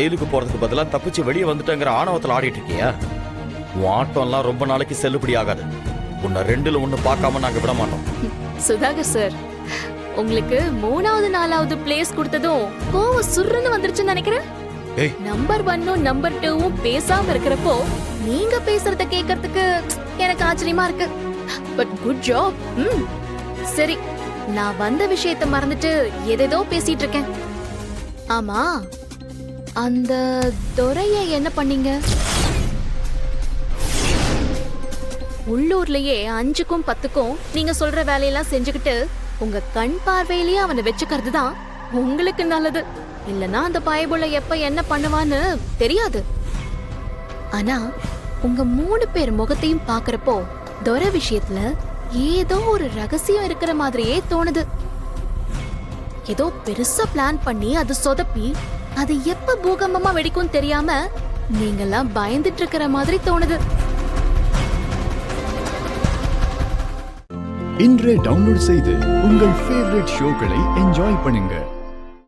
ஜெயிலுக்கு போறதுக்கு பதிலா தப்பிச்சு வெளியே வந்துட்டேங்கிற ஆணவத்துல ஆடிட்டு இருக்கியா? உன் ஆட்டம்லாம் ரொம்ப நாளைக்கு செல்லுபடி ஆகாது. உன்னை 2ல 1 பார்க்காம நாங்க விட மாட்டோம். சுதாகர் சார், உங்களுக்கு 3வது 4வது பிளேஸ் கொடுத்ததும் கோவம் சுருன்னு வந்துருச்சுன்னு நினைக்கிறேன். நம்பர் 1ம் நம்பர் 2ம் பேசாம இருக்கிறப்போ நீங்க பேசுறத கேட்கறதுக்கு எனக்கு ஆச்சரியமா இருக்கு. But good job. சரி, நான் வந்த விஷயத்தை மறந்துட்டு எதேதோ பேசிட்டு இருக்கேன். ஆமா, அந்த துரைய என்ன பண்ணீங்க? உள்ளூர்லயே 5க்கும் 10க்கும் நீங்க சொல்ற வேலையெல்லாம் செஞ்சுக்கிட்டு உங்க கண் பார்வையிலேயே அவனை வச்சுக்கிறது தான் உங்களுக்கு நல்லது. இல்லனா அந்த பயபுள்ள எப்ப என்ன பண்ணுவான்னு தெரியாது. ஆனா உங்க 3 பேர் முகத்தையும் பாக்குறப்போ துரை விஷயத்துல ஏதோ ஒரு ரகசியம் இருக்கிற மாதிரியே தோணுது. ஏதோ பெருசா பிளான் பண்ணி அது சொதப்பி அது எப்ப பூகம்பமா வெடிக்கும் தெரியாம நீங்கெல்லாம் பயந்துட்டு இருக்கிற மாதிரி தோணுது. இன்றே டவுன்லோட் செய்து உங்கள் ஃபேவரட் ஷோக்களை என்ஜாய் பண்ணுங்க.